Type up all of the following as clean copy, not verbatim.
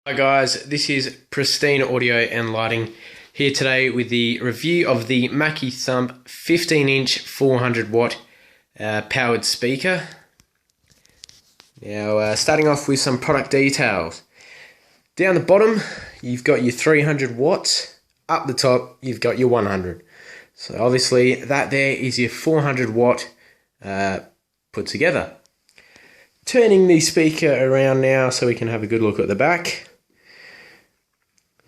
Hi guys, this is Pristine Audio and Lighting here today with the review of the Mackie Thump 15-inch 400 watt powered speaker. Now starting off with some product details. Down the bottom you've got your 300 watts, up the top you've got your 100. So obviously that there is your 400 watt put together. Turning the speaker around now so we can have a good look at the back.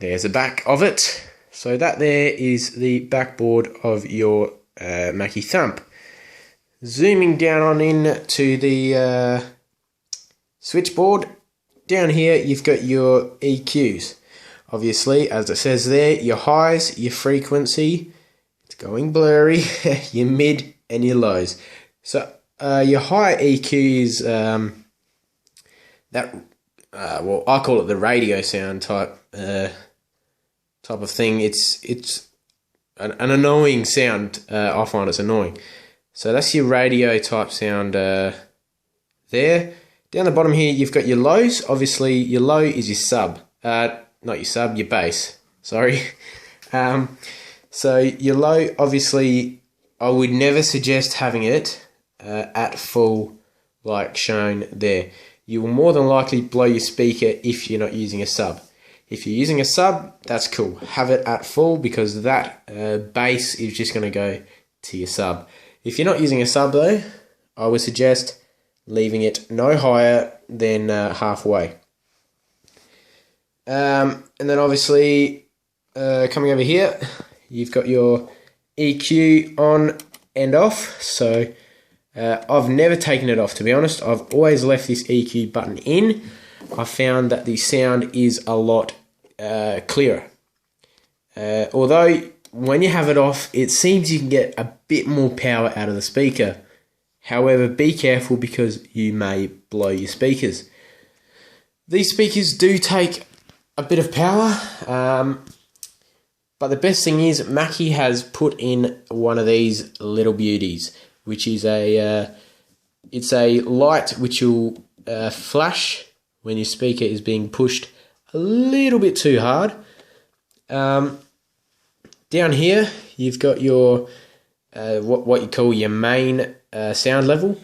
There's the back of it. So that there is the backboard of your Mackie Thump. Zooming down on in to the switchboard, down here you've got your EQs. Obviously, as it says there, your highs, your frequency, it's going blurry, your mid and your lows. So your high EQ is well, I call it the radio sound type of thing. It's an annoying sound. I find it's annoying. So that's your radio type sound there. Down the bottom here, you've got your lows. Obviously, your low is your sub. Not your sub, your bass. Sorry. So your low, obviously, I would never suggest having it at full, like shown there. You will more than likely blow your speaker if you're not using a sub. If you're using a sub, that's cool. Have it at full because that bass is just going to go to your sub. If you're not using a sub though, I would suggest leaving it no higher than halfway. And then obviously coming over here, you've got your EQ on and off. So I've never taken it off, to be honest. I've always left this EQ button in. I found that the sound is a lot clearer. Although when you have it off, it seems you can get a bit more power out of the speaker. However, be careful because you may blow your speakers. These speakers do take a bit of power, but the best thing is Mackie has put in one of these little beauties, which is it's a light which will flash when your speaker is being pushed a little bit too hard. Down here you've got your what you call your main sound level.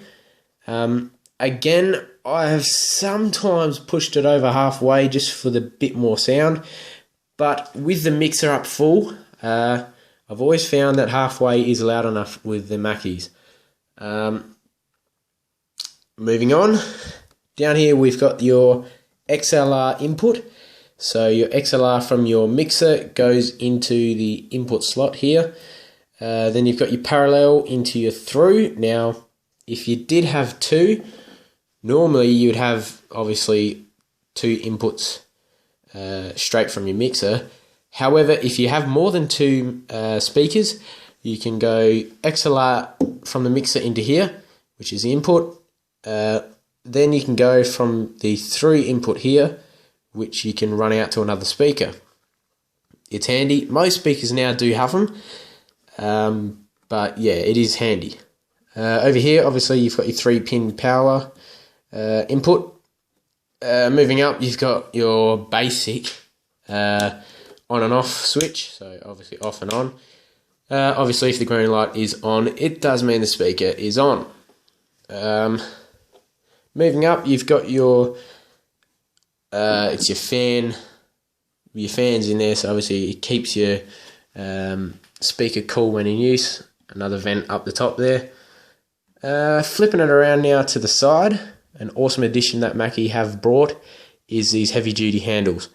Again, I have sometimes pushed it over halfway just for the bit more sound, but with the mixer up full, I've always found that halfway is loud enough with the Mackies. Moving on, down here we've got your XLR input. So your XLR from your mixer goes into the input slot here. Then you've got your parallel into your through. Now, if you did have two, normally you'd have obviously two inputs straight from your mixer. However, if you have more than two speakers, you can go XLR from the mixer into here, which is the input. Then you can go from the through input here, which you can run out to another speaker. It's handy. Most speakers now do have them, but yeah, it is handy. Over here, obviously, you've got your 3-pin power input. Moving up, you've got your basic on and off switch, so obviously off and on. Obviously, if the green light is on, it does mean the speaker is on. Moving up, you've got your it's your fan. Your fan's in there, so obviously it keeps your speaker cool when in use. Another vent up the top there. Flipping it around now to the side, an awesome addition that Mackie have brought is these heavy duty handles.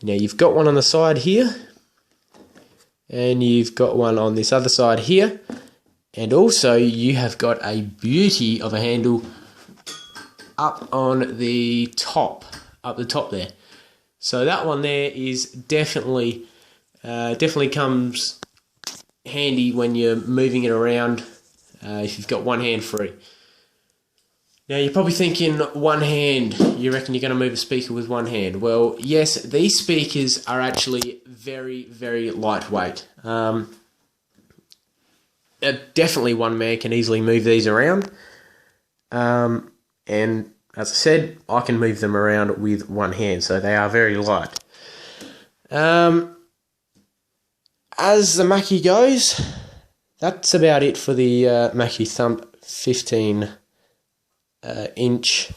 Now you've got one on the side here, and you've got one on this other side here, and also you have got a beauty of a handle up on the top, there. So that one there is definitely comes handy when you're moving it around if you've got one hand free. Now you're probably thinking, one hand, you reckon you're going to move a speaker with one hand? Well, yes, these speakers are actually very, very lightweight. Definitely one man can easily move these around. And as I said, I can move them around with one hand, so they are very light. As the Mackie goes, that's about it for the Mackie Thump 15 inch.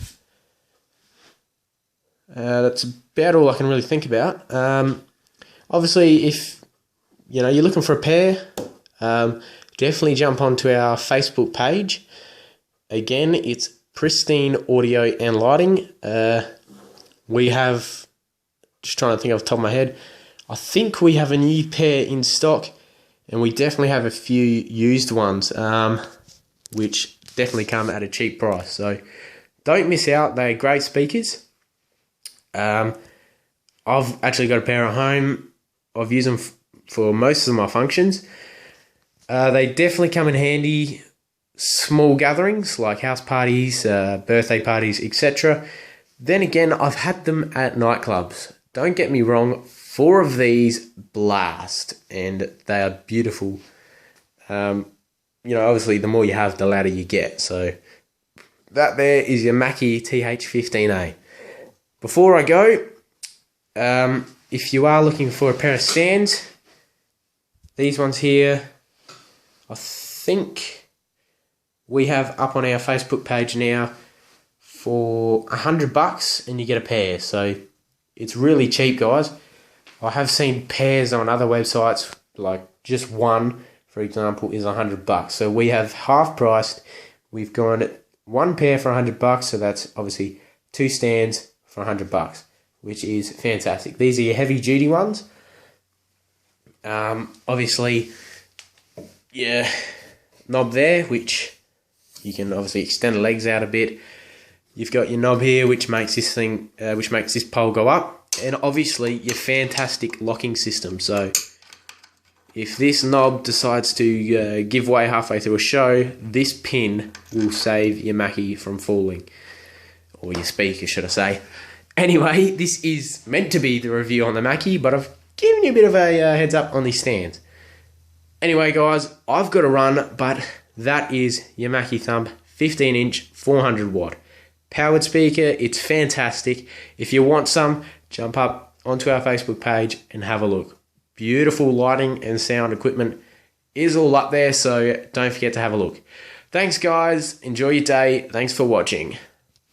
That's about all I can really think about. Obviously, if you're looking for a pair, definitely jump onto our Facebook page. Again, it's Pristine Audio and Lighting. We have, just trying to think off the top of my head, I think we have a new pair in stock, and we definitely have a few used ones, which definitely come at a cheap price. So don't miss out. They're great speakers. I've actually got a pair at home. I've used them for most of my functions. They definitely come in handy small gatherings like house parties, birthday parties, etc. Then again, I've had them at nightclubs. Don't get me wrong, 4 of these blast, and they are beautiful. Obviously the more you have, the louder you get. So that there is your Mackie TH15A. Before I go, if you are looking for a pair of stands, these ones here, I think we have up on our Facebook page now for $100, and you get a pair. So it's really cheap, guys. I have seen pairs on other websites, like just one, for example, is $100. So we have half priced. We've gone one pair for $100, so that's obviously 2 stands for $100, which is fantastic. These are your heavy duty ones. Obviously, yeah, knob there, which you can obviously extend the legs out a bit. You've got your knob here, which makes this thing, which makes this pole go up, and obviously your fantastic locking system. So if this knob decides to give way halfway through a show, this pin will save your Mackie from falling, or your speaker, should I say. Anyway, this is meant to be the review on the Mackie, but I've given you a bit of a heads up on these stands. Anyway, guys, I've got to run, but that is your Mackie Thump 15-inch 400-watt powered speaker. It's fantastic. If you want some, jump up onto our Facebook page and have a look. Beautiful lighting and sound equipment is all up there, so don't forget to have a look. Thanks, guys. Enjoy your day. Thanks for watching.